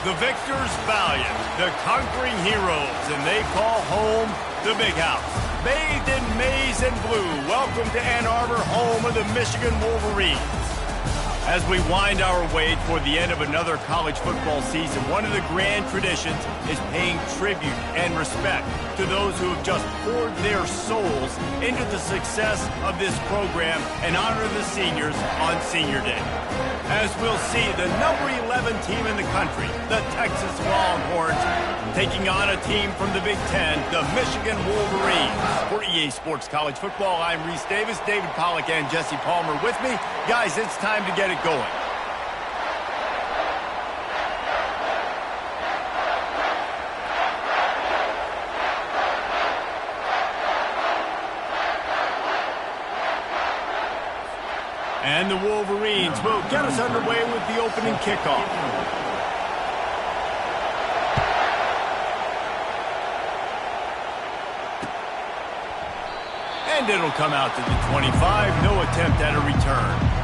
The victors valiant, the conquering heroes, and they call home the Big House. Bathed in maize and blue, welcome to Ann Arbor, home of the Michigan Wolverines. As we wind our way toward the end of another college football season, one of the grand traditions is paying tribute and respect to those who have just poured their souls into the success of this program and honor the seniors on Senior Day. As we'll see, the number 11 team in the country, the Texas Longhorns, taking on a team from the Big Ten, the Michigan Wolverines. For EA Sports College Football, I'm Reese Davis, David Pollack, and Jesse Palmer with me. Guys, it's time to get it going. And the Wolverines will get us underway with the opening kickoff. And it'll come out to the 25. No attempt at a return.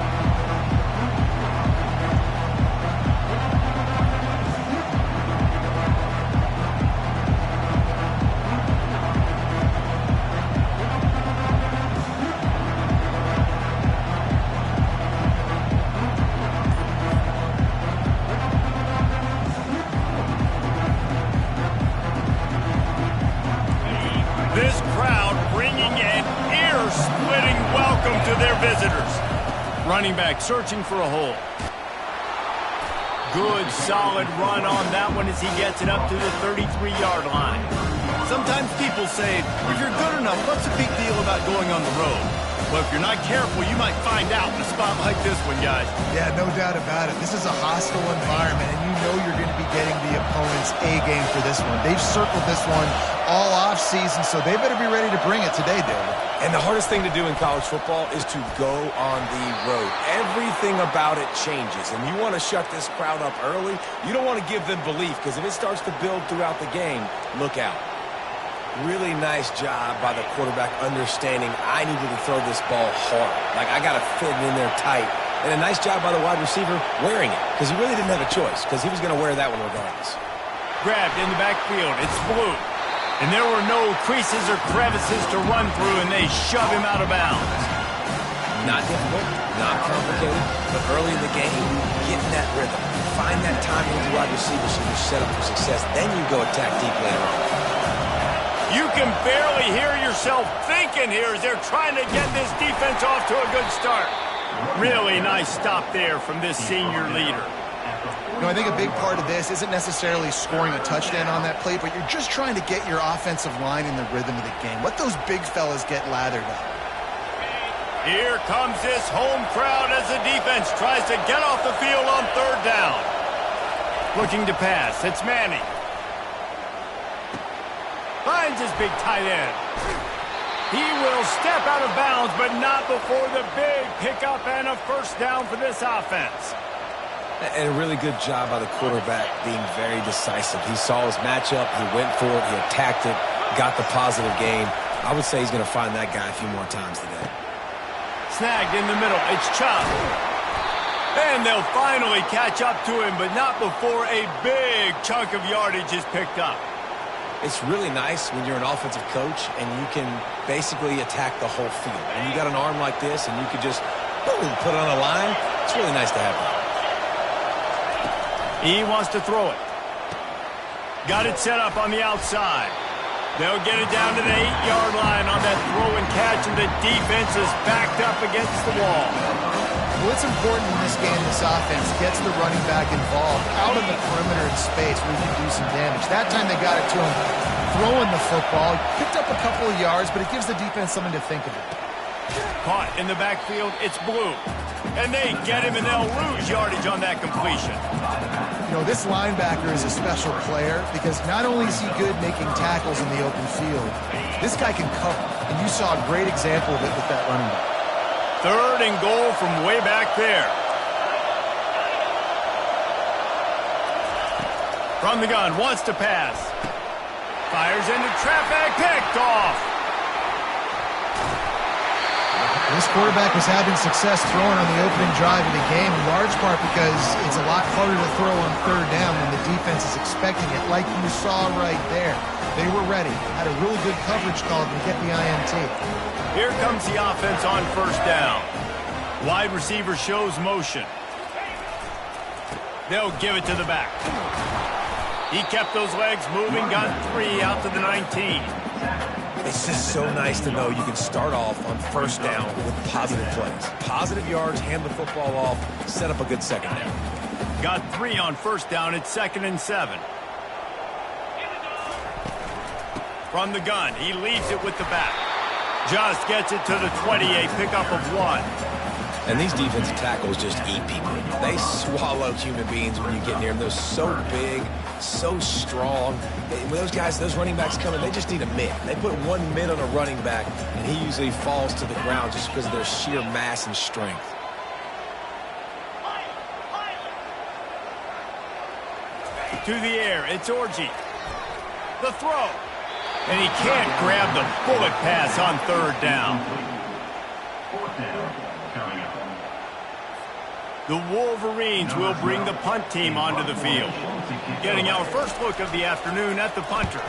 This crowd bringing an ear-splitting welcome to their visitors. Running back searching for a hole. Good, solid run on that one as he gets it up to the 33-yard line. Sometimes people say, if you're good enough, what's the big deal about going on the road? Well, if you're not careful, you might find out in a spot like this one, guys. Yeah, no doubt about it. This is a hostile environment, and you know you're going to be getting the opponent's A-game for this one. They've circled this one all off-season, so they better be ready to bring it today, David. And the hardest thing to do in college football is to go on the road. Everything about it changes, and you want to shut this crowd up early. You don't want to give them belief, because if it starts to build throughout the game, look out. Really nice job by the quarterback understanding I needed to throw this ball hard. Like, I got to fit it in there tight. And a nice job by the wide receiver wearing it, because he really didn't have a choice, because he was going to wear that one regardless. Grabbed in the backfield. It's blue. And there were no creases or crevices to run through, and they shove him out of bounds. Not difficult, not complicated, but early in the game, get in that rhythm. Find that time with the wide receiver so you're set up for success. Then you go attack deep later on. You can barely hear yourself thinking here as they're trying to get this defense off to a good start. Really nice stop there from this senior leader. You know, I think a big part of this isn't necessarily scoring a touchdown on that play, but you're just trying to get your offensive line in the rhythm of the game. Let those big fellas get lathered up. Here comes this home crowd as the defense tries to get off the field on third down. Looking to pass. It's Manning. Finds his big tight end. He will step out of bounds, but not before the big pickup and a first down for this offense. And a really good job by the quarterback being very decisive. He saw his matchup, he went for it, he attacked it, got the positive gain. I would say he's going to find that guy a few more times today. Snagged in the middle. It's Chubb. And they'll finally catch up to him, but not before a big chunk of yardage is picked up. It's really nice when you're an offensive coach and you can basically attack the whole field. When you got an arm like this and you can just boom, put it on a line, it's really nice to have that. He wants to throw it. Got it set up on the outside. They'll get it down to the 8-yard line on that throw and catch, and the defense is backed up against the wall. What's important in this game, this offense gets the running back involved out on the perimeter in space where he can do some damage. That time they got it to him throwing the football. Picked up a couple of yards, but it gives the defense something to think about. Caught in the backfield, it's blue. And they get him, and they'll lose yardage on that completion. You know, this linebacker is a special player because not only is he good making tackles in the open field, this guy can cover. And you saw a great example of it with that running back. Third and goal from way back there. From the gun, wants to pass. Fires into traffic, picked off. This quarterback was having success throwing on the opening drive of the game, in large part because it's a lot harder to throw on third down when the defense is expecting it, like you saw right there. They were ready, had a really good coverage call to get the INT. Here comes the offense on first down. Wide receiver shows motion. They'll give it to the back. He kept those legs moving, got 3 out to the 19. It's just so nice to know you can start off on first down with positive plays. Positive yards, hand the football off, set up a good second down. Got 3 on first down. It's 2nd and 7. From the gun, he leaves it with the back. Just gets it to the 20, a pickup of 1. And these defensive tackles just eat people. They swallow human beings when you get near them. They're so big, so strong. When those guys, those running backs come in, they just need a mid. They put 1 mid on a running back, and he usually falls to the ground just because of their sheer mass and strength. To the air, it's Orji. The throw. And he can't grab the bullet pass on third down. The Wolverines will bring the punt team onto the field. Getting our first look of the afternoon at the punter.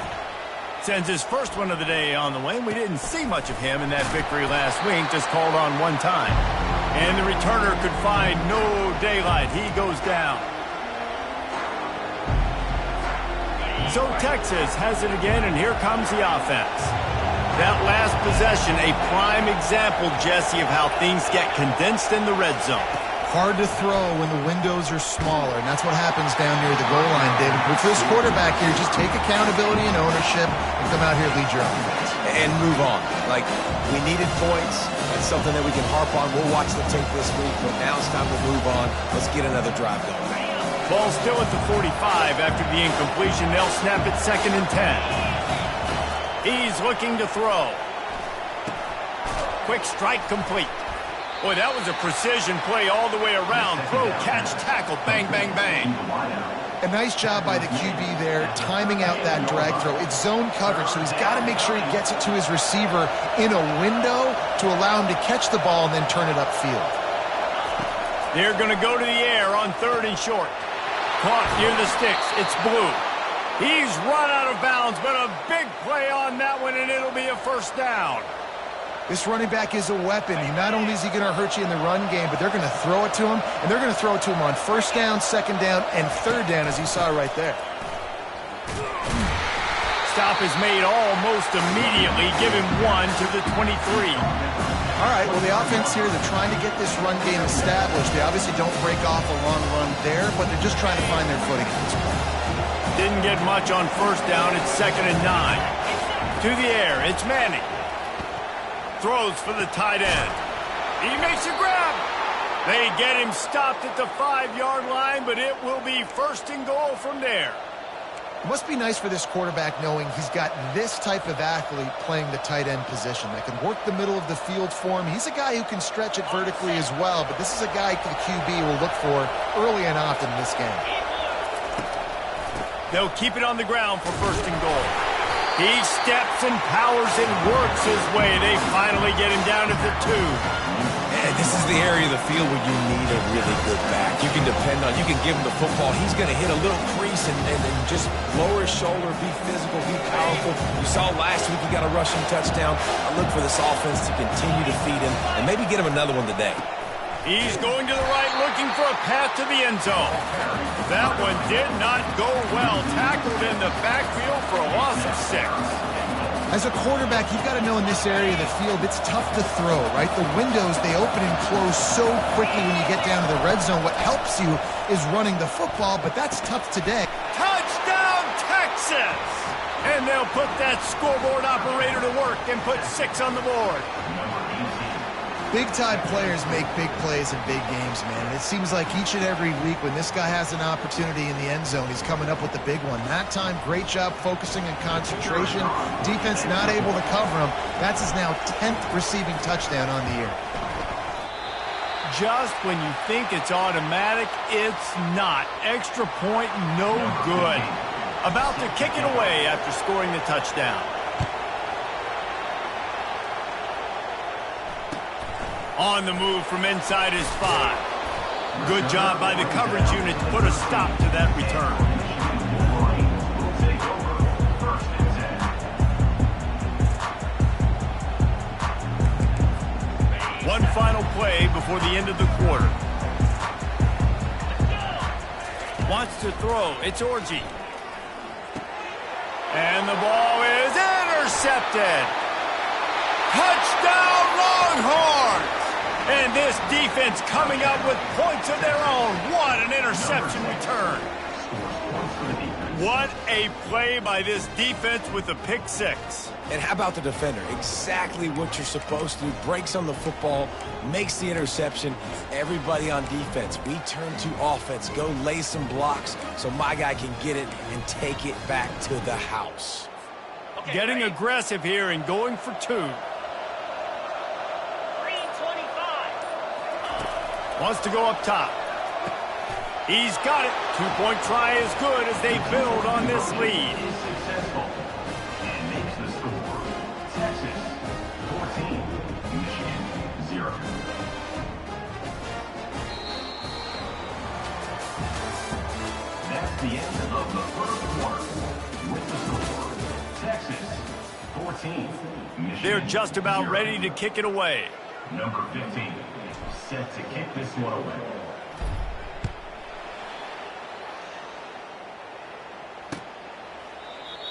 Sends his first one of the day on the way. We didn't see much of him in that victory last week, just called on 1 time. And the returner could find no daylight. He goes down. So Texas has it again, and here comes the offense. That last possession, a prime example, Jesse, of how things get condensed in the red zone. Hard to throw when the windows are smaller, and that's what happens down near the goal line, David. With this quarterback here, just take accountability and ownership and come out here and lead your offense. And move on. Like, we needed points. It's something that we can harp on. We'll watch the tape this week, but now it's time to move on. Let's get another drive going. Ball still at the 45 after the incompletion. They'll snap it 2nd and 10. He's looking to throw. Quick strike complete. Boy, that was a precision play all the way around. Throw, catch, tackle, bang, bang, bang. A nice job by the QB there, timing out that drag throw. It's zone coverage, so he's got to make sure he gets it to his receiver in a window to allow him to catch the ball and then turn it upfield. They're going to go to the air on 3rd and short. Caught near the sticks. It's Blue. He's run out of bounds, but a big play on that one, and it'll be a first down. This running back is a weapon. Not only is he going to hurt you in the run game, but they're going to throw it to him, and they're going to throw it to him on first down, second down, and third down, as you saw right there. Stop is made almost immediately. Give him 1 to the 23. All right, well, the offense here, they're trying to get this run game established. They obviously don't break off a long run there, but they're just trying to find their footing at this point. Didn't get much on first down. It's 2nd and 9. To the air, it's Manning. Throws for the tight end. He makes a grab. They get him stopped at the 5-yard line, but it will be 1st and goal from there. It must be nice for this quarterback knowing he's got this type of athlete playing the tight end position that can work the middle of the field for him. He's a guy who can stretch it vertically as well, but this is a guy the QB will look for early and often in this game. They'll keep it on the ground for 1st and goal. He steps and powers and works his way. They finally get him down at the 2. And this is the area of the field where you need a really good back. You can depend on, you can give him the football. He's going to hit a little crease and just lower his shoulder, be physical, be powerful. You saw last week he got a rushing touchdown. I look for this offense to continue to feed him and maybe get him another one today. He's going to the right, looking for a path to the end zone. That one did not go well. Tackled in the backfield for a loss of 6. As a quarterback, you've got to know in this area of the field, it's tough to throw, right? The windows, they open and close so quickly when you get down to the red zone. What helps you is running the football, but that's tough today. Touchdown, Texas! And they'll put that scoreboard operator to work and put 6 on the board. Big-time players make big plays in big games, man. And it seems like each and every week when this guy has an opportunity in the end zone, he's coming up with the big one. That time, great job focusing and concentration. Defense not able to cover him. That's his now 10th receiving touchdown on the year. Just when you think it's automatic, it's not. Extra point, no good. About to kick it away after scoring the touchdown. On the move from inside his 5. Good job by the coverage unit to put a stop to that return. One final play before the end of the quarter. Wants to throw. It's Orji. And the ball is intercepted. Touchdown, Longhorns! And this defense coming up with points of their own. What an interception return. What a play by this defense with a pick 6. And how about the defender? Exactly what you're supposed to do. Breaks on the football, makes the interception. Everybody on defense, we turn to offense. Go lay some blocks so my guy can get it and take it back to the house. Okay, getting aggressive here and going for 2. Wants to go up top. He's got it. 2-point try is good as they build on this lead. That's the end of the first quarter. With the score, Texas 14. Michigan They're just about 0. ready to kick it away. Number 15, set to kick this one away.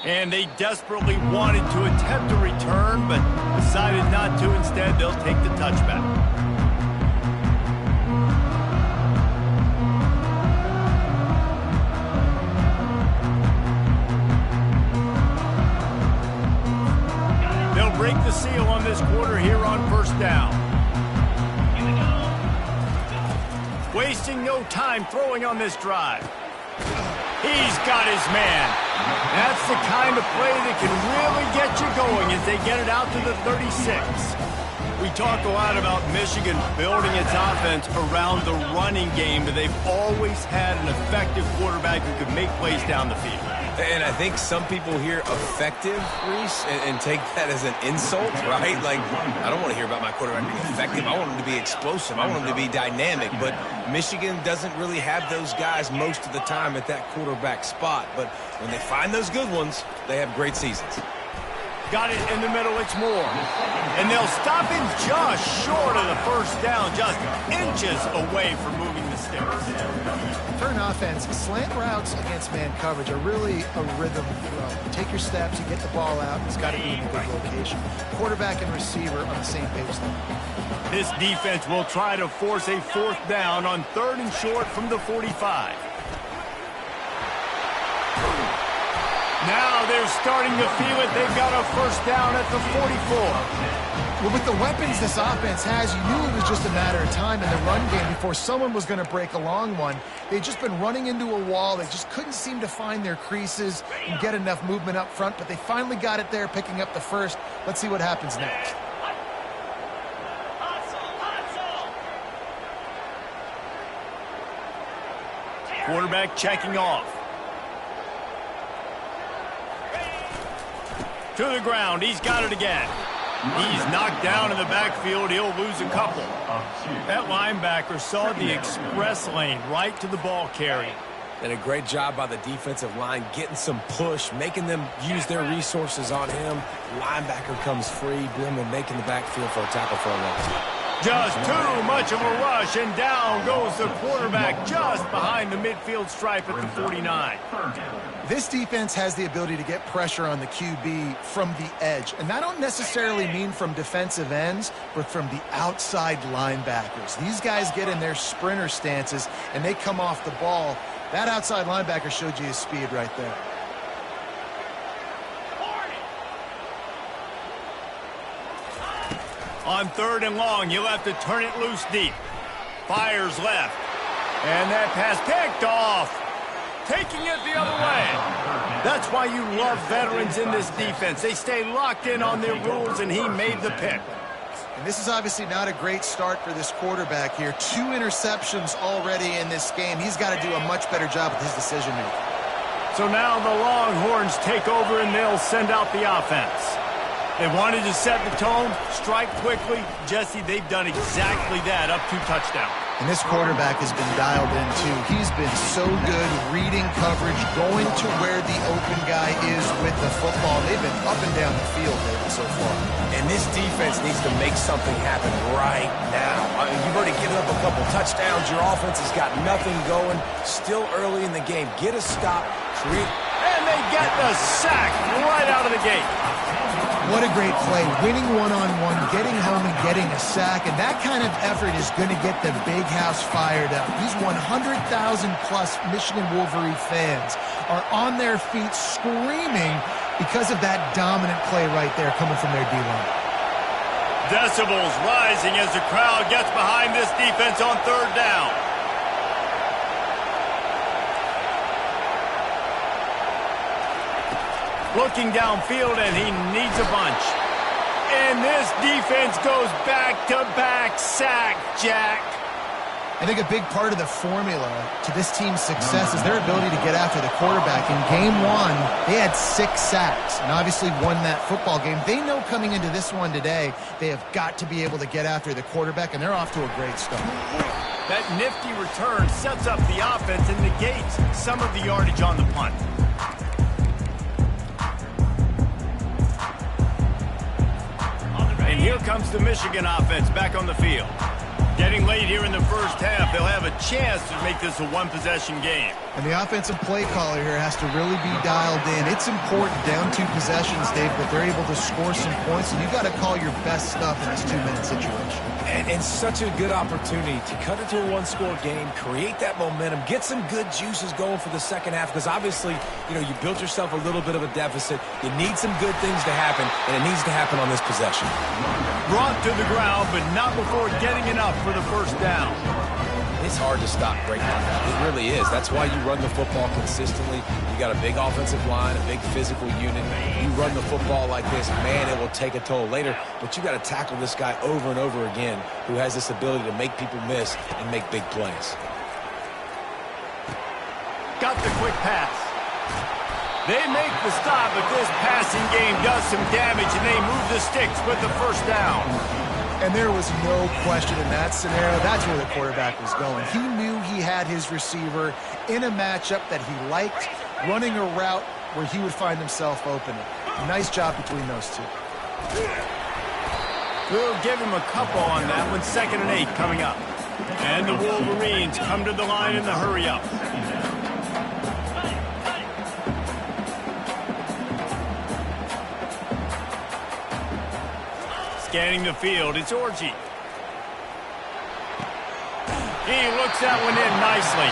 And they desperately wanted to attempt a return, but decided not to. Instead, they'll take the touchback. They'll break the seal on this quarter here on first down. Wasting no time throwing on this drive. He's got his man. That's the kind of play that can really get you going as they get it out to the 36. We talk a lot about Michigan building its offense around the running game, but they've always had an effective quarterback who could make plays down the field. And I think some people hear effective, Reese, and take that as an insult, right? Like, I don't want to hear about my quarterback being effective. I want him to be explosive. I want him to be dynamic. But Michigan doesn't really have those guys most of the time at that quarterback spot. But when they find those good ones, they have great seasons. Got it in the middle, it's Moore. And they'll stop him just short of the first down, just inches away from moving the sticks. For an offense, slant routes against man coverage are really a rhythm throw. You take your steps, you get the ball out, it's got to be in a good location. Quarterback and receiver on the same page there. This defense will try to force a 4th down on 3rd and short from the 45. Now they're starting to feel it. They've got a first down at the 44. Well, with the weapons this offense has, you knew it was just a matter of time in the run game before someone was going to break a long one. They'd just been running into a wall. They just couldn't seem to find their creases and get enough movement up front, but they finally got it there, picking up the first. Let's see what happens next. Quarterback checking off. To the ground. He's got it again. He's knocked down in the backfield. He'll lose a couple. That linebacker saw the express lane right to the ball carrier. And a great job by the defensive line getting some push, making them use their resources on him. Linebacker comes free, them and making the backfield for a tackle for a loss. Just too much of a rush, and down goes the quarterback just behind the midfield stripe at the 49. This defense has the ability to get pressure on the QB from the edge. And that don't necessarily mean from defensive ends, but from the outside linebackers. These guys get in their sprinter stances, and they come off the ball. That outside linebacker showed you his speed right there. On 3rd and long, you'll have to turn it loose deep. Fires left. And that pass picked off. Taking it the other way. That's why you love veterans in this defense. They stay locked in on their rules, and he made the pick. And this is obviously not a great start for this quarterback here. 2 interceptions already in this game. He's got to do a much better job with his decision-making. So now the Longhorns take over, and they'll send out the offense. They wanted to set the tone, strike quickly. Jesse, they've done exactly that, up 2 touchdowns. And this quarterback has been dialed in, too. He's been so good reading coverage, going to where the open guy is with the football. They've been up and down the field, David, so far. And this defense needs to make something happen right now. I mean, you've already given up a couple touchdowns. Your offense has got nothing going. Still early in the game. Get a stop. And they get the sack right out of the gate. What a great play. Winning one-on-one, getting home and getting a sack. And that kind of effort is going to get the big house fired up. These 100,000-plus Michigan Wolverine fans are on their feet screaming because of that dominant play right there coming from their D-line. Decibels rising as the crowd gets behind this defense on 3rd down. Looking downfield, and he needs a bunch. And this defense goes back-to-back sack, Jack. I think a big part of the formula to this team's success is their ability to get after the quarterback. In Game 1, they had 6 sacks and obviously won that football game. They know coming into this one today, they have got to be able to get after the quarterback, and they're off to a great start. That nifty return sets up the offense and negates some of the yardage on the punt. And here comes the Michigan offense back on the field. Getting late here in the first half, they'll have a chance to make this a one-possession game. And the offensive play caller here has to really be dialed in. It's important down 2 possessions, Dave, that they're able to score some points, and you got to call your best stuff in this 2-minute situation. And such a good opportunity to cut it to a 1-score game, create that momentum, get some good juices going for the second half, because obviously, you built yourself a little bit of a deficit. You need some good things to happen, and it needs to happen on this possession. Brought to the ground, but not before getting enough for the first down. It's hard to stop breakdown. It really is. That's why you run the football consistently. You got a big offensive line, a big physical unit. You run the football like this, man, it will take a toll later. But you got to tackle this guy over and over again who has this ability to make people miss and make big plays. Got the quick pass. They make the stop, but this passing game does some damage, and they move the sticks with the first down. And there was no question in that scenario. That's where the quarterback was going. He knew he had his receiver in a matchup that he liked, running a route where he would find himself open. Nice job between those two. We'll give him a couple on that one. 2nd and 8 coming up. And the Wolverines come to the line in the hurry-up. Scanning the field, it's Orji. He looks that one in nicely.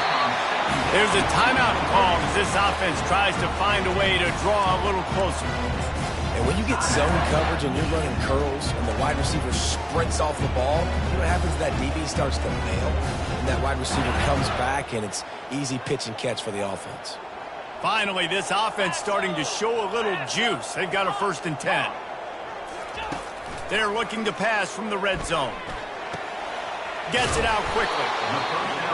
There's a timeout call as this offense tries to find a way to draw a little closer. And when you get zone coverage and you're running curls and the wide receiver sprints off the ball, you know what happens? That DB starts to bail, and that wide receiver comes back, and it's easy pitch and catch for the offense. Finally, this offense starting to show a little juice. They've got a 1st and 10. They're looking to pass from the red zone. Gets it out quickly.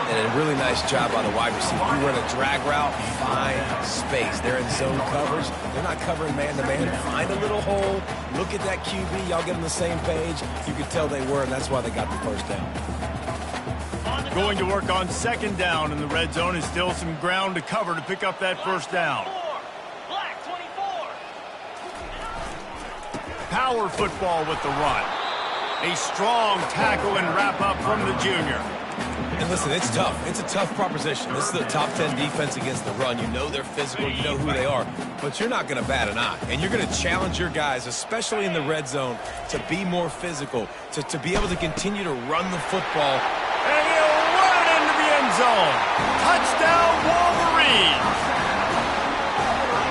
And a really nice job by the wide receiver. You run a drag route, find space. They're in zone coverage. They're not covering man-to-man. Find a little hole. Look at that QB. Y'all get on the same page. You could tell they were, and that's why they got the first down. Going to work on 2nd down in the red zone, and still some ground to cover to pick up that first down. Power football with the run. A strong tackle and wrap-up from the junior. And listen, it's tough. It's a tough proposition. This is the top 10 defense against the run. You know they're physical. You know who they are. But you're not going to bat an eye. And you're going to challenge your guys, especially in the red zone, to be more physical, to be able to continue to run the football. And he'll run it into the end zone. Touchdown, Wolverines.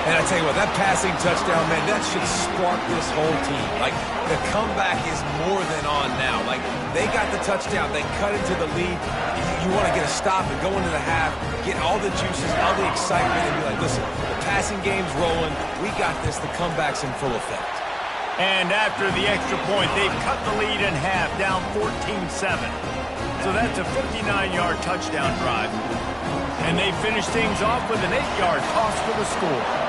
And I tell you what, that passing touchdown, man, that should spark this whole team. Like, the comeback is more than on now. Like, they got the touchdown. They cut into the lead. You want to get a stop and go into the half, get all the juices, all the excitement, and be like, listen, the passing game's rolling. We got this. The comeback's in full effect. And after the extra point, they've cut the lead in half, down 14-7. So that's a 59-yard touchdown drive. And they finish things off with an 8-yard toss for the score.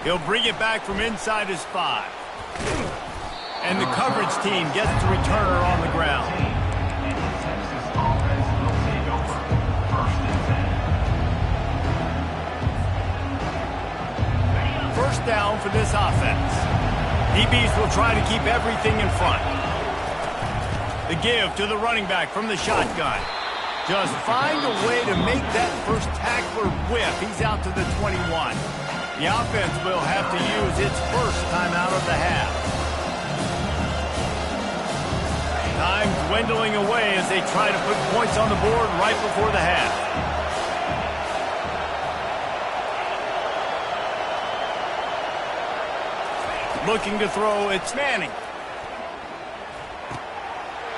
He'll bring it back from inside his 5. And the coverage team gets the returner on the ground. Texas offense will take over. 1st and 10. First down for this offense. DBs will try to keep everything in front. The give to the running back from the shotgun. Just find a way to make that first tackler whiff. He's out to the 21. The offense will have to use its first timeout of the half. Time dwindling away as they try to put points on the board right before the half. Looking to throw, it's Manning.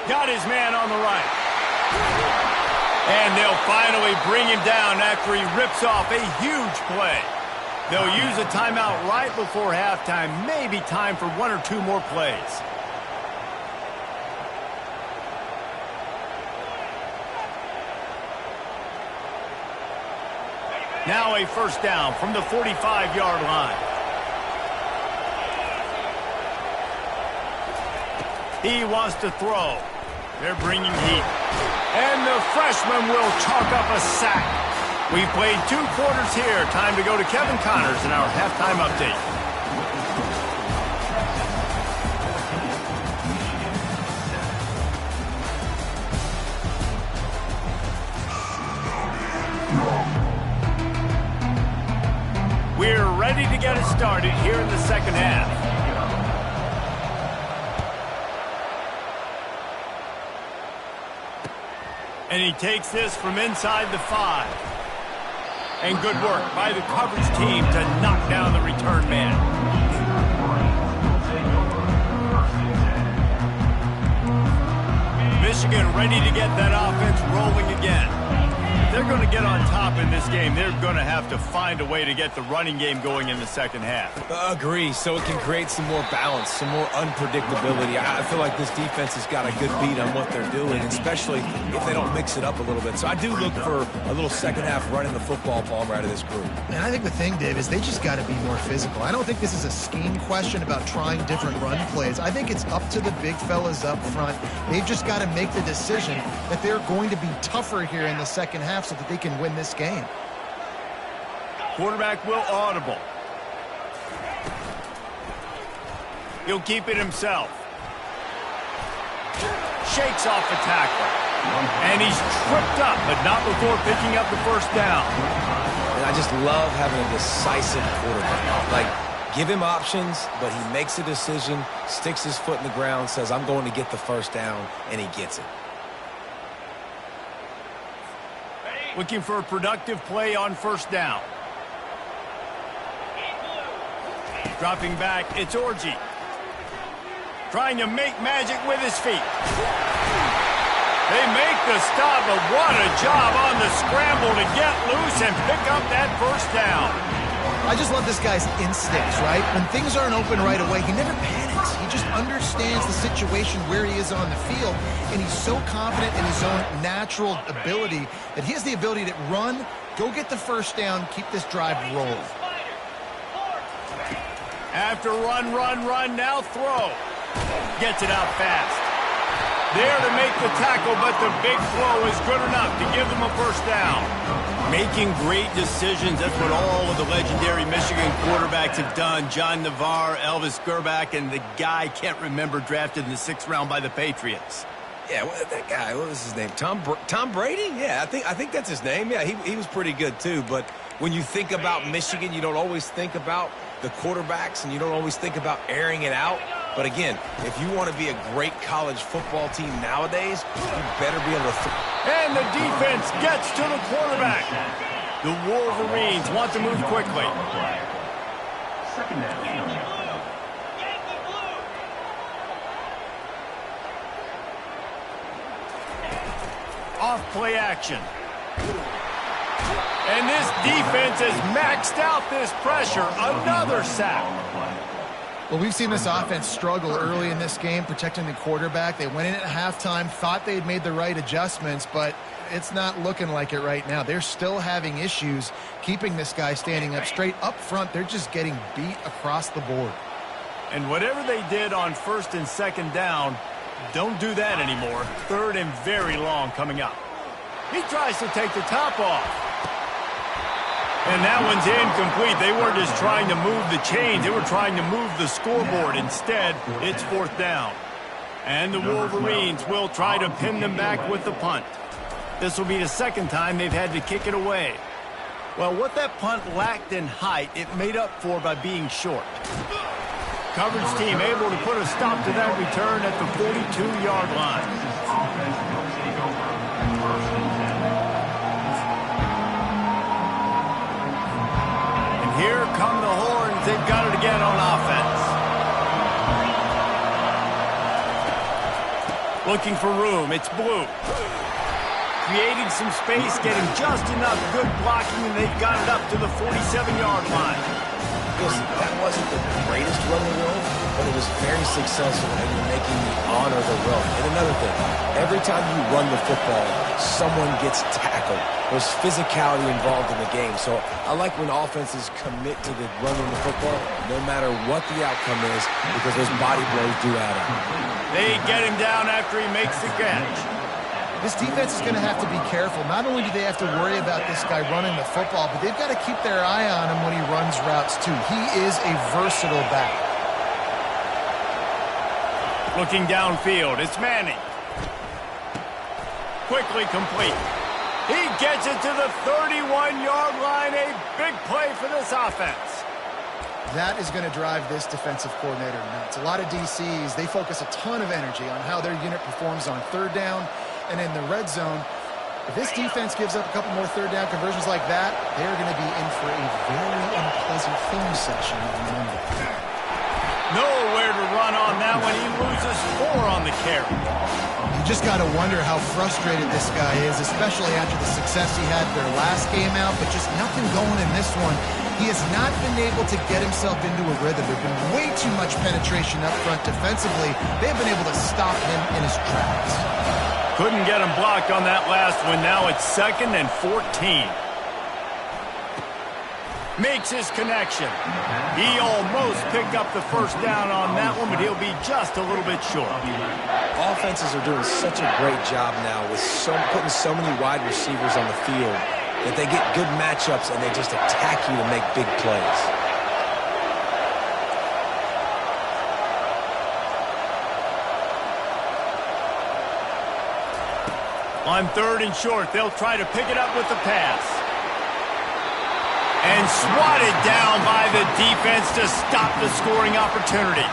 Got his man on the right. And they'll finally bring him down after he rips off a huge play. They'll use a timeout right before halftime. Maybe time for 1 or 2 more plays. Now a first down from the 45-yard line. He wants to throw. They're bringing heat. And the freshman will chalk up a sack. We've played 2 quarters here. Time to go to Kevin Connors in our halftime update. We're ready to get it started here in the second half. And he takes this from inside the 5. And good work by the coverage team to knock down the return man. Michigan ready to get that offense rolling again. If they're going to get on top in this game, they're going to have to find a way to get the running game going in the second half. Agree, so it can create some more balance, some more unpredictability. I feel like this defense has got a good beat on what they're doing, especially if they don't mix it up a little bit. So I do look for a little second half running the football ball right of this group. And I think the thing, Dave, is they just got to be more physical. I don't think this is a scheme question about trying different run plays. I think it's up to the big fellas up front. They've just got to make the decision that they're going to be tougher here in the second half so that they can win this game. Quarterback will audible. He'll keep it himself. Shakes off the tackle. And he's tripped up, but not before picking up the first down. And I just love having a decisive quarterback. Like, give him options, but he makes a decision, sticks his foot in the ground, says, I'm going to get the first down, and he gets it. Looking for a productive play on first down. Dropping back, it's Orji. Trying to make magic with his feet. They make the stop, but what a job on the scramble to get loose and pick up that first down. I just love this guy's instincts, right? When things aren't open right away, he never panics. He just understands the situation where he is on the field, and he's so confident in his own natural ability that he has the ability to run, go get the first down, keep this drive rolling. After run, now throw. Gets it out fast. There to make the tackle, but the big throw is good enough to give them a first down. Making great decisions, that's what all of the legendary Michigan quarterbacks have done. John Navarre, Elvis Gerbach, and the guy, can't remember, drafted in the 6th round by the Patriots. Yeah, that guy, what was his name? Tom Brady? Yeah, I think that's his name. Yeah, he was pretty good too. But when you think about Michigan, you don't always think about the quarterbacks, and you don't always think about airing it out. But again, if you want to be a great college football team nowadays, you better be able to And the defense gets to the quarterback. The Wolverines want to move quickly. Second down. Off play action. And this defense has maxed out this pressure. Another sack. Well, we've seen this offense struggle early in this game, protecting the quarterback. They went in at halftime, thought they'd made the right adjustments, but it's not looking like it right now. They're still having issues keeping this guy standing up straight. Up front, they're just getting beat across the board. And whatever they did on 1st and 2nd down, don't do that anymore. 3rd and very long coming up. He tries to take the top off. And that one's incomplete. They weren't just trying to move the chains. They were trying to move the scoreboard. Instead, it's 4th down. And the Wolverines will try to pin them back with the punt. This will be the 2nd time they've had to kick it away. Well, what that punt lacked in height, it made up for by being short. Coverage team able to put a stop to that return at the 42-yard line. Offense will take over 1st and 10. And here come the horns. They've got it again on offense. Looking for room. It's Blue. Creating some space, getting just enough good blocking, and they've got it up to the 47-yard line. Listen, that wasn't the greatest run in the world, but it was very successful, and you're making me honor the run. And another thing, every time you run the football, someone gets tackled. There's physicality involved in the game. So I like when offenses commit to the running the football, no matter what the outcome is, because those body blows do add up. They get him down after he makes the catch. This defense is going to have to be careful. Not only do they have to worry about this guy running the football, but they've got to keep their eye on him when he runs routes, too. He is a versatile back. Looking downfield, it's Manning. Quickly complete. He gets it to the 31-yard line. A big play for this offense. That is going to drive this defensive coordinator nuts. A lot of DCs, they focus a ton of energy on how their unit performs on 3rd down and in the red zone. If this defense gives up a couple more 3rd down conversions like that, they're going to be in for a very unpleasant film session on Monday. Nowhere to run on that one. He loses 4 on the carry. You just got to wonder how frustrated this guy is, especially after the success he had their last game out, but just nothing going in this one. He has not been able to get himself into a rhythm. There's been way too much penetration up front defensively. They've been able to stop him in his tracks. Couldn't get him blocked on that last one. Now it's 2nd and 14. Makes his connection. He almost picked up the 1st down on that one, but he'll be just a little bit short. Offenses are doing such a great job now with putting so many wide receivers on the field that they get good matchups and they just attack you to make big plays. On 3rd and short, they'll try to pick it up with the pass. And swatted down by the defense to stop the scoring opportunity.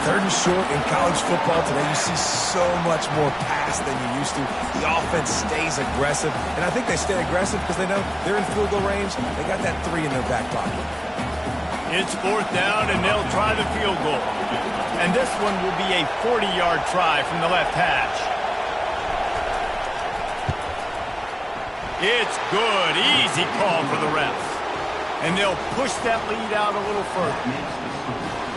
3rd and short in college football today, you see so much more pass than you used to. The offense stays aggressive, and I think they stay aggressive because they know they're in field goal range. They got that 3 in their back pocket. It's 4th down, and they'll try the field goal. And this one will be a 40-yard try from the left hash. It's good. Easy call for the refs. And they'll push that lead out a little further.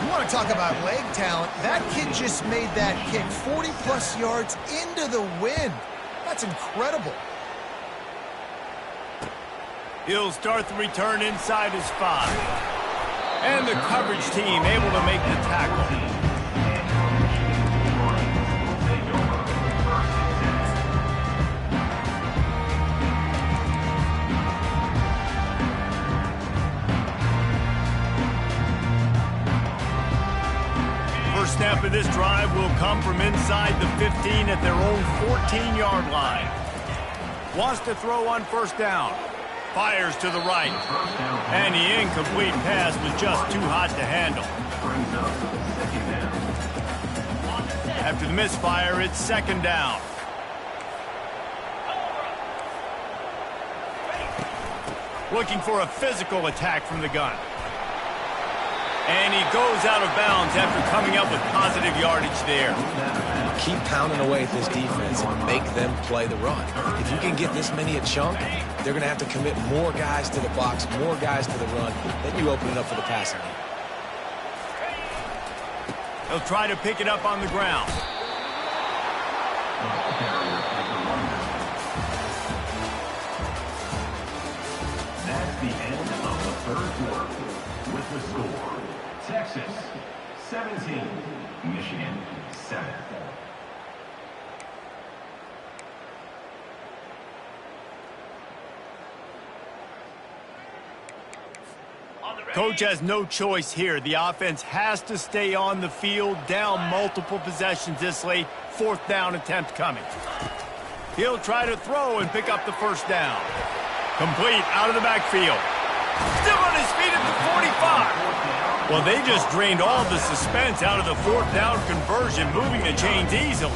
You want to talk about leg talent? That kid just made that kick 40-plus yards into the wind. That's incredible. He'll start the return inside his 5. And the coverage team able to make the tackle. First snap of this drive will come from inside the 15 at their own 14-yard line. Wants to throw on 1st down. Fires to the right. And the incomplete pass was just too hot to handle. After the misfire, it's 2nd down. Looking for a physical attack from the gun. And he goes out of bounds after coming up with positive yardage there. Keep pounding away at this defense and make them play the run. If you can get this many a chunk, they're going to have to commit more guys to the box, more guys to the run. Then you open it up for the passing game. He'll try to pick it up on the ground. The ball carrier at the 1 yard line. That's the end of the third quarter. With the score, Texas 17, Michigan 7. Coach has no choice here. The offense has to stay on the field, down multiple possessions this late. 4th down attempt coming. He'll try to throw and pick up the first down. Complete out of the backfield. Still on his feet at the 45. Well, they just drained all the suspense out of the 4th down conversion, moving the chains easily.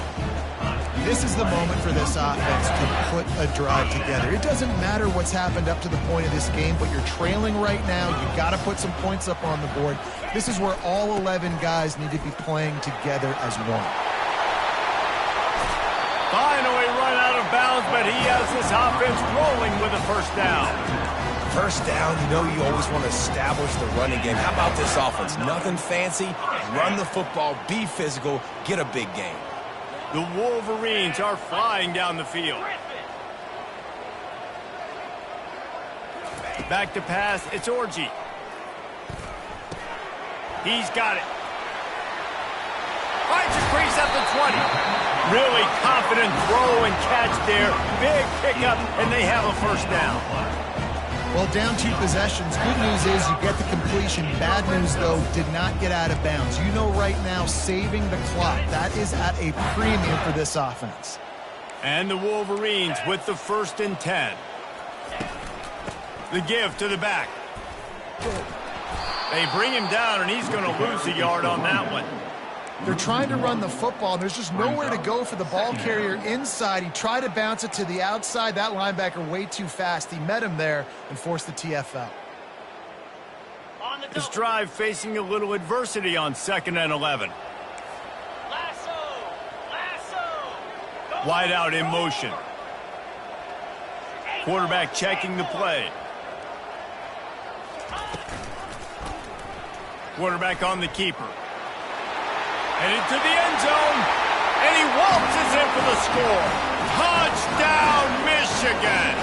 This is the moment for this offense to put a drive together. It doesn't matter what's happened up to the point of this game, but you're trailing right now. You've got to put some points up on the board. This is where all 11 guys need to be playing together as one. Finally run out of bounds, but he has this offense rolling with a first down. First down, you know you always want to establish the running game. How about this offense? Nothing fancy. Run the football, be physical, get a big game. The Wolverines are flying down the field. Back to pass, it's Orji. He's got it. Finds a crease at the 20. Really confident throw and catch there. Big pickup, and they have a first down. Well, down 2 possessions. Good news is you get the completion. Bad news, though, did not get out of bounds. You know right now, saving the clock. That is at a premium for this offense. And the Wolverines with the 1st and 10. The give to the back. They bring him down, and he's going to lose a yard on that one. They're trying to run the football. There's just nowhere to go for the ball carrier inside. He tried to bounce it to the outside. That linebacker way too fast. He met him there and forced the TFL. This drive facing a little adversity on 2nd and 11. Wide out in motion. Quarterback checking the play. Quarterback on the keeper. Headed to the end zone, and he waltzes in for the score. Touchdown, Michigan!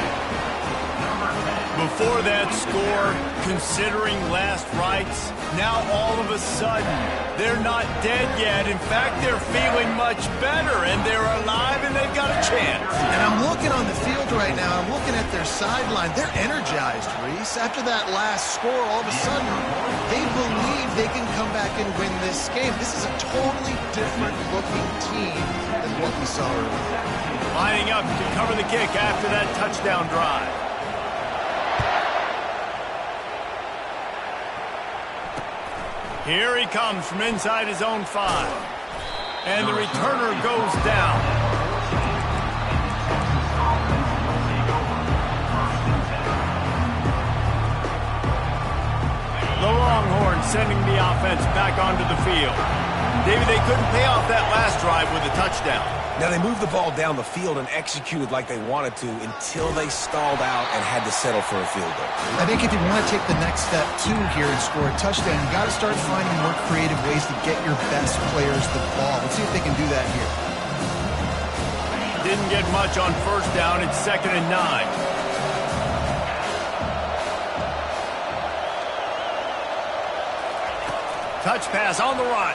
Before that score, considering last rites, now all of a sudden, they're not dead yet. In fact, they're feeling much better, and they're alive, and they've got a chance. And I'm looking on the field right now. I'm looking at their sideline. They're energized, Reese. After that last score, all of a sudden, they believe they can come back and win this game. This is a totally different-looking team than what we saw earlier. Lining up to cover the kick after that touchdown drive. Here he comes from inside his own 5. And the returner goes down. The Longhorns sending the offense back onto the field. David, they couldn't pay off that last drive with a touchdown. Now, they moved the ball down the field and executed like they wanted to until they stalled out and had to settle for a field goal. I think if you want to take the next step, too, here and score a touchdown, you got to start finding more creative ways to get your best players the ball. Let's see if they can do that here. Didn't get much on 1st down. It's 2nd and 9. Touch pass on the run.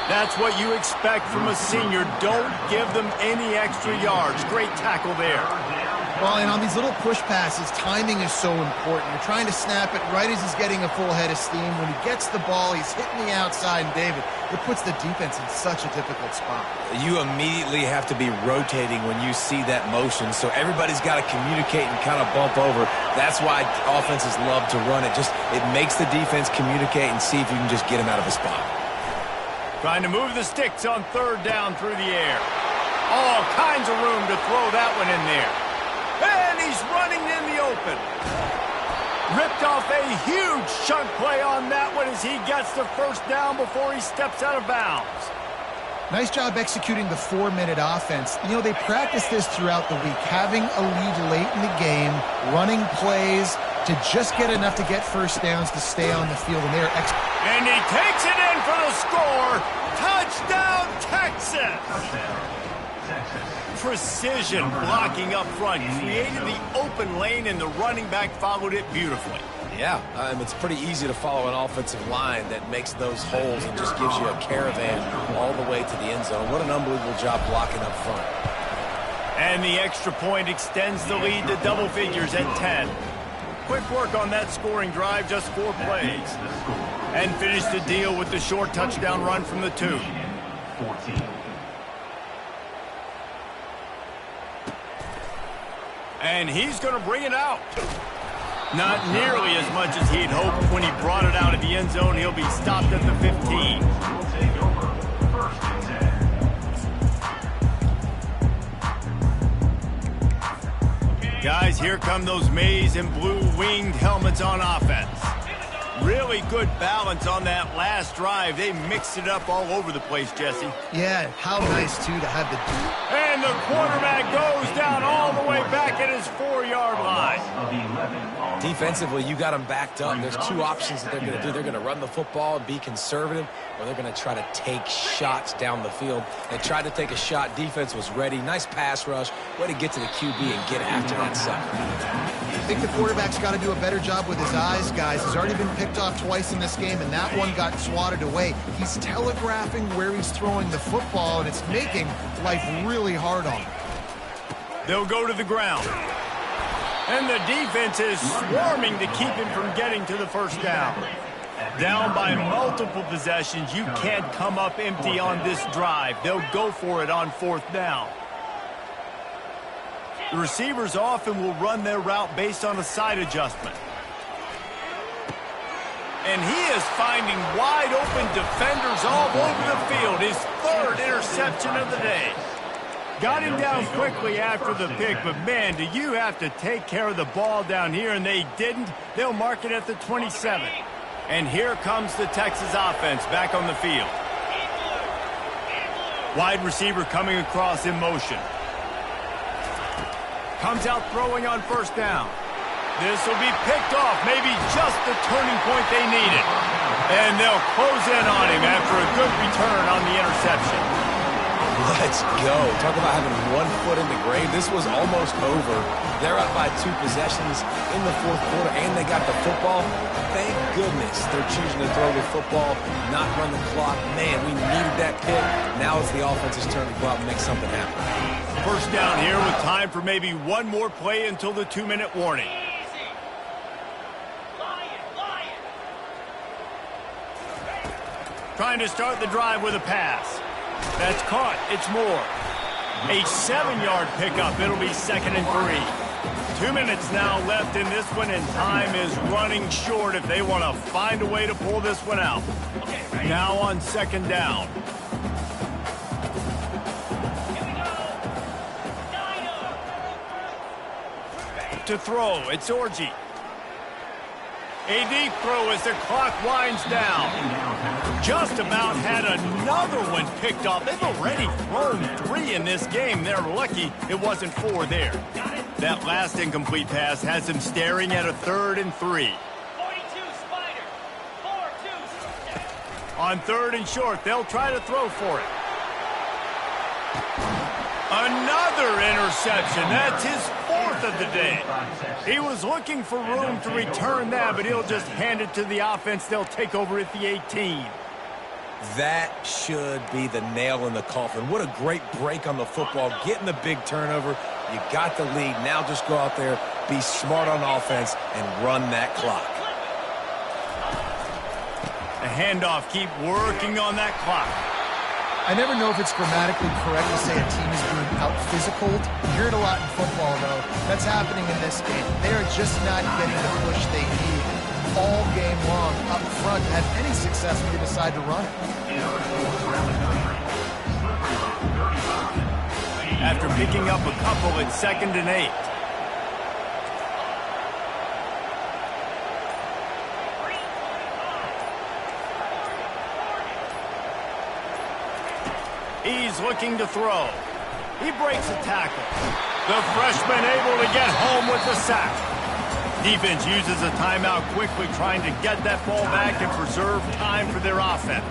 That's what you expect from a senior. Don't give them any extra yards. Great tackle there. Well, and on these little push passes, timing is so important. You're trying to snap it right as he's getting a full head of steam. When he gets the ball, he's hitting the outside, and David, it puts the defense in such a difficult spot. You immediately have to be rotating when you see that motion, so everybody's got to communicate and kind of bump over. That's why offenses love to run it. It makes the defense communicate and see if you can just get him out of a spot. Trying to move the sticks on 3rd down through the air. All kinds of room to throw that one in there. And he's running in the open. Ripped off a huge chunk play on that one as he gets the 1st down before he steps out of bounds. Nice job executing the 4-minute offense. You know, they practice this throughout the week, having a lead late in the game, running plays, to just get enough to get first downs to stay on the field, and they're And he takes it in for the score. Touchdown, Texas! Precision blocking up front. Created the open lane, and the running back followed it beautifully. Yeah, it's pretty easy to follow an offensive line that makes those holes and just gives you a caravan all the way to the end zone. What an unbelievable job blocking up front. And the extra point extends the lead to double figures at 10. Quick work on that scoring drive, just 4 plays. And finish the deal with the short touchdown run from the 2. 14. And he's going to bring it out. Not nearly as much as he'd hoped when he brought it out of the end zone. He'll be stopped at the 15. Will take over. First and 10. Guys, here come those maize and blue winged helmets on offense. Really good balance on that last drive. They mixed it up all over the place, Jesse. Yeah, how nice, too, to have the... And the quarterback goes down all the way back at his 4-yard line. Of 11. Defensively, you got them backed up. There's 2 options that they're going to do. They're going to run the football and be conservative, or they're going to try to take shots down the field. They tried to take a shot. Defense was ready. Nice pass rush. Way to get to the QB and get after that sucker. I think the quarterback's got to do a better job with his eyes, guys. He's already been picked off twice in this game, and that one got swatted away. He's telegraphing where he's throwing the football, and it's making life really hard on him. They'll go to the ground. And the defense is swarming to keep him from getting to the first down. Down by multiple possessions, you can't come up empty on this drive. They'll go for it on 4th down. The receivers often will run their route based on a side adjustment. And he is finding wide open defenders all over the field. His 3rd interception of the day. Got him down quickly after the pick, but man, do you have to take care of the ball down here, and they didn't. They'll mark it at the 27. And here comes the Texas offense back on the field. Wide receiver coming across in motion. Comes out throwing on 1st down. This will be picked off, maybe just the turning point they needed. And they'll close in on him after a good return on the interception. Let's go. Talk about having 1 foot in the grave. This was almost over. They're up by 2 possessions in the 4th quarter, and they got the football. Thank goodness they're choosing to throw the football, not run the clock. Man, we needed that pick. Now it's the offense's turn to go out and make something happen. First down here with time for maybe 1 more play until the 2-minute warning. Trying to start the drive with a pass. That's caught. It's more. A 7-yard pickup. It'll be 2nd and 3. 2 minutes now left in this one, and time is running short if they want to find a way to pull this one out. Now on 2nd down. To throw, it's Orji. A deep throw as the clock winds down. Just about had another one picked off. They've already thrown 3 in this game. They're lucky it wasn't 4 there. That last incomplete pass has them staring at a 3rd and 3. On 3rd and short, they'll try to throw for it. Another interception. That's his 4th of the day. He was looking for room to return that, but he'll just hand it to the offense. They'll take over at the 18. That should be the nail in the coffin. What a great break on the football. Getting the big turnover. You got the lead. Now just go out there, be smart on offense, and run that clock. A handoff. Keep working on that clock. I never know if it's grammatically correct to say a team is being out-physicaled. You hear it a lot in football, though. That's happening in this game. They are just not getting the push they need all game long up front to have any success when they decide to run it. After picking up a couple, it's 2nd and 8. He's looking to throw. He breaks a tackle. The freshman able to get home with the sack. Defense uses a timeout quickly, trying to get that ball back and preserve time for their offense.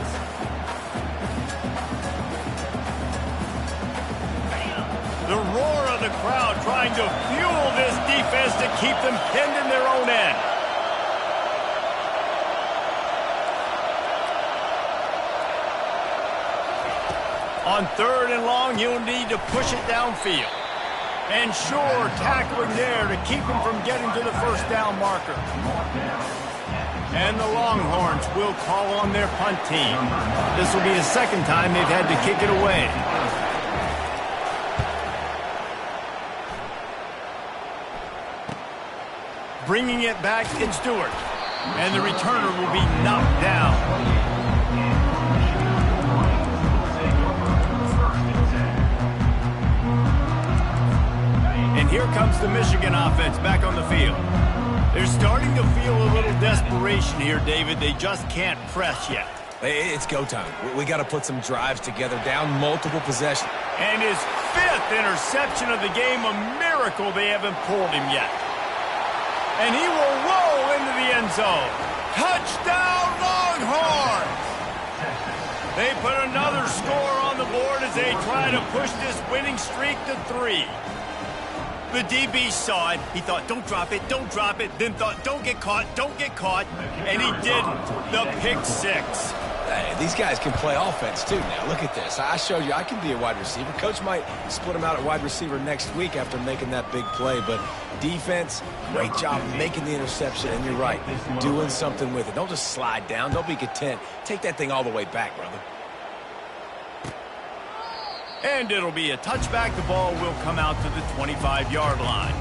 The roar of the crowd trying to fuel this defense to keep them pinned in their own end. On 3rd and long, you'll need to push it downfield. And sure, tackling there to keep him from getting to the first down marker. And the Longhorns will call on their punt team. This will be the second time they've had to kick it away. Bringing it back, it's Stewart. And the returner will be knocked down. And here comes the Michigan offense back on the field. They're starting to feel a little desperation here, David. They just can't press yet. It's go time. We got to put some drives together, down multiple possessions. And his 5th interception of the game, a miracle they haven't pulled him yet. And he will roll into the end zone. Touchdown, Longhorns! They put another score on the board as they try to push this winning streak to 3. The DB saw it. He thought, don't drop it, then thought, don't get caught, and he didn't. The pick 6. Hey, these guys can play offense, too. Now, look at this. I showed you I can be a wide receiver. Coach might split him out at wide receiver next week after making that big play, but defense, great job making the interception, and you're right, doing something with it. Don't just slide down. Don't be content. Take that thing all the way back, brother. And it'll be a touchback. The ball will come out to the 25-yard line.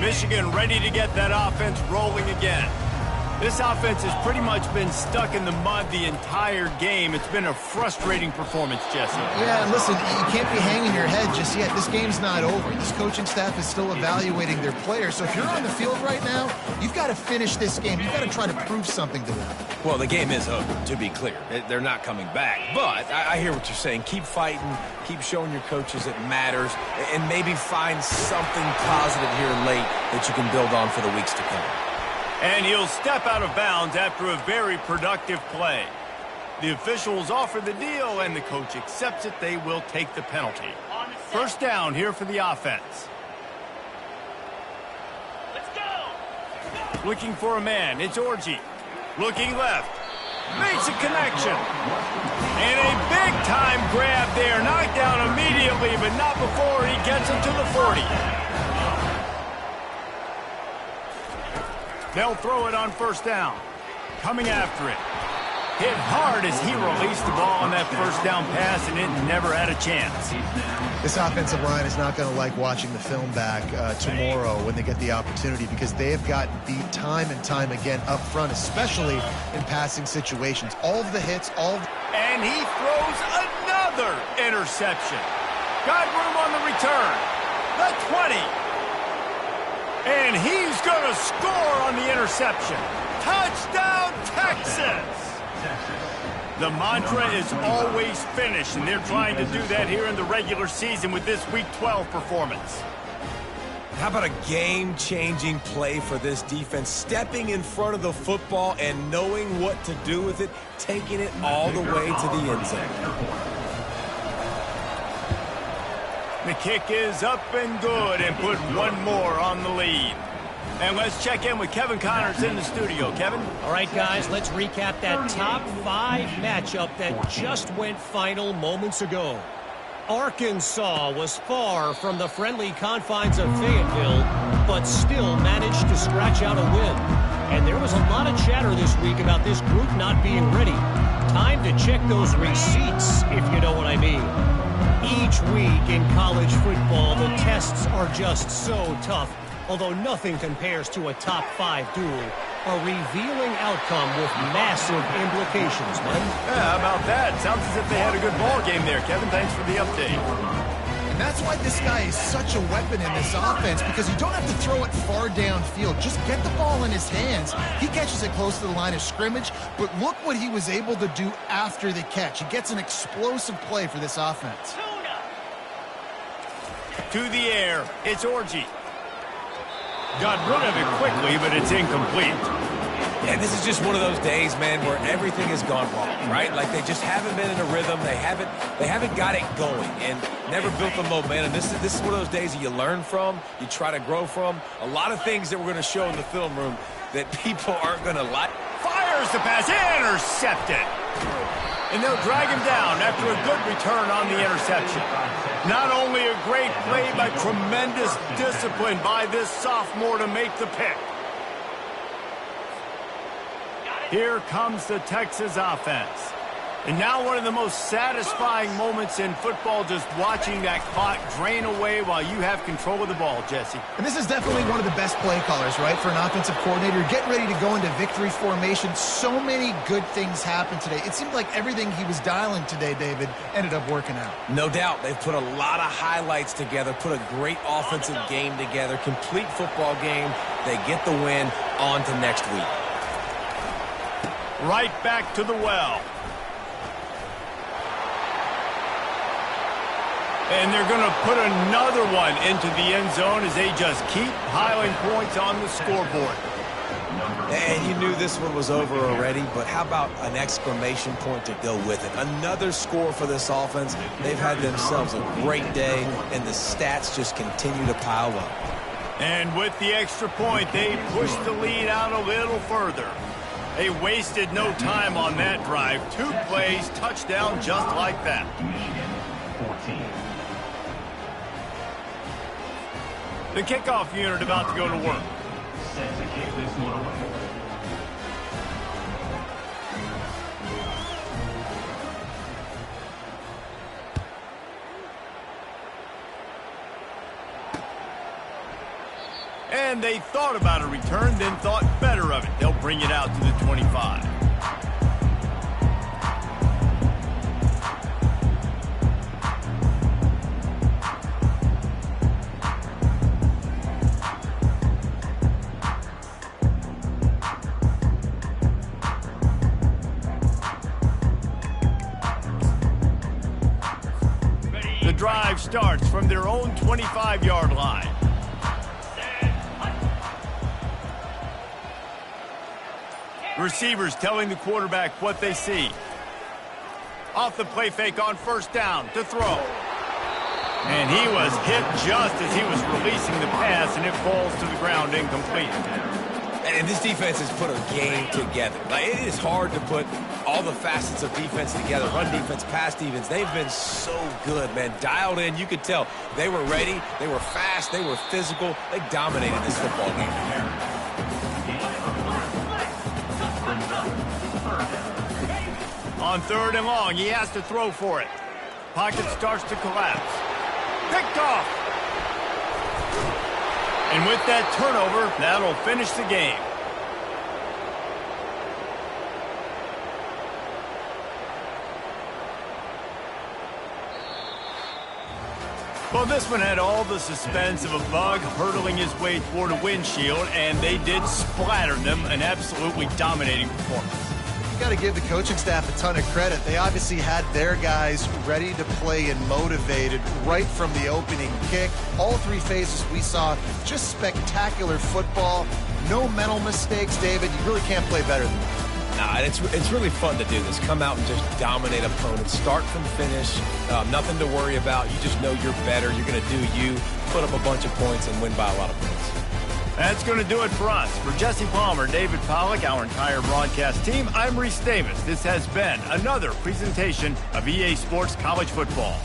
Michigan ready to get that offense rolling again. This offense has pretty much been stuck in the mud the entire game. It's been a frustrating performance, Jesse. Yeah, and listen, you can't be hanging your head just yet. This game's not over. This coaching staff is still evaluating their players. So if you're on the field right now, you've got to finish this game. You've got to try to prove something to them. Well, the game is over, to be clear. They're not coming back. But I hear what you're saying. Keep fighting. Keep showing your coaches it matters. And maybe find something positive here late that you can build on for the weeks to come. And he'll step out of bounds after a very productive play. The officials offer the deal, and the coach accepts it. They will take the penalty. First down here for the offense. Let's go! Looking for a man. It's Orji. Looking left. Makes a connection. And a big-time grab there. Knocked down immediately, but not before he gets it to the 40. They'll throw it on first down. Coming after it. Hit hard as he released the ball on that first down pass, and it never had a chance. This offensive line is not going to like watching the film back tomorrow when they get the opportunity, because they have gotten beat time and time again up front, especially in passing situations. All of the hits, And he throws another interception. Got room on the return. The 20. And he's going to score on the interception. Touchdown, Texas! The mantra is always finish, and they're trying to do that here in the regular season with this Week 12 performance. How about a game-changing play for this defense? Stepping in front of the football and knowing what to do with it, taking it all the way to the end zone. The kick is up and good, and put one more on the lead. And let's check in with Kevin Connors in the studio. Kevin? All right, guys, let's recap that top 5 matchup that just went final moments ago. Arkansas was far from the friendly confines of Fayetteville, but still managed to scratch out a win. And there was a lot of chatter this week about this group not being ready. Time to check those receipts, if you know what I mean. Each week in college football, the tests are just so tough, although nothing compares to a top 5 duel. A revealing outcome with massive implications, man. Yeah, how about that? Sounds as if they had a good ball game there, Kevin. Thanks for the update. And that's why this guy is such a weapon in this offense, because you don't have to throw it far downfield. Just get the ball in his hands. He catches it close to the line of scrimmage, but look what he was able to do after the catch. He gets an explosive play for this offense. to the air. It's Orgy. Got rid of it quickly, but it's incomplete. And this is just one of those days, man, where everything has gone wrong, right? Like they just haven't been in a rhythm. They haven't got it going and never built the momentum. This is one of those days that you learn from, you try to grow from. A lot of things that we're going to show in the film room that people aren't going to like. Fires the pass, intercepted. And they'll drag him down after a good return on the interception. Not only a great play, but tremendous discipline by this sophomore to make the pick. Here comes the Texas offense. And now one of the most satisfying moments in football, just watching that clock drain away while you have control of the ball, Jesse. And this is definitely one of the best play callers, right, for an offensive coordinator. Getting ready to go into victory formation. So many good things happened today. It seemed like everything he was dialing today, David, ended up working out. No doubt. They've put a lot of highlights together, put a great offensive game together, complete football game. They get the win. On to next week. Right back to the well. And they're going to put another one into the end zone as they just keep piling points on the scoreboard. And you knew this one was over already, but how about an exclamation point to go with it? Another score for this offense. They've had themselves a great day, and the stats just continue to pile up. And with the extra point, they pushed the lead out a little further. They wasted no time on that drive. 2 plays, touchdown just like that. Michigan, 14. The kickoff unit about to go to work. Set to kick this one away. And they thought about a return, then thought better of it. They'll bring it out to the 25. The drive starts from their own 25-yard line. Receivers telling the quarterback what they see. Off the play fake on first down to throw. And he was hit just as he was releasing the pass, and it falls to the ground incomplete. And this defense has put a game together. Like, it is hard to put all the facets of defense together. Run defense, pass defense. They've been so good, man. Dialed in. You could tell they were ready. They were fast. They were physical. They dominated this football game. On 3rd and long, he has to throw for it. Pocket starts to collapse. Picked off. And with that turnover, that'll finish the game. Well, this one had all the suspense of a bug hurtling his way toward a windshield, and they did splatter them, an absolutely dominating performance. Got to give the coaching staff a ton of credit. They obviously had their guys ready to play and motivated right from the opening kick. All 3 phases we saw just spectacular football. No mental mistakes, David. You really can't play better than that. Nah, it's really fun to do this. Come out and just dominate opponents. Start from finish. Nothing to worry about. You just know you're better. You're going to do you. Put up a bunch of points and win by a lot of points. That's going to do it for us. For Jesse Palmer, David Pollack, our entire broadcast team, I'm Reese Davis. This has been another presentation of EA Sports College Football.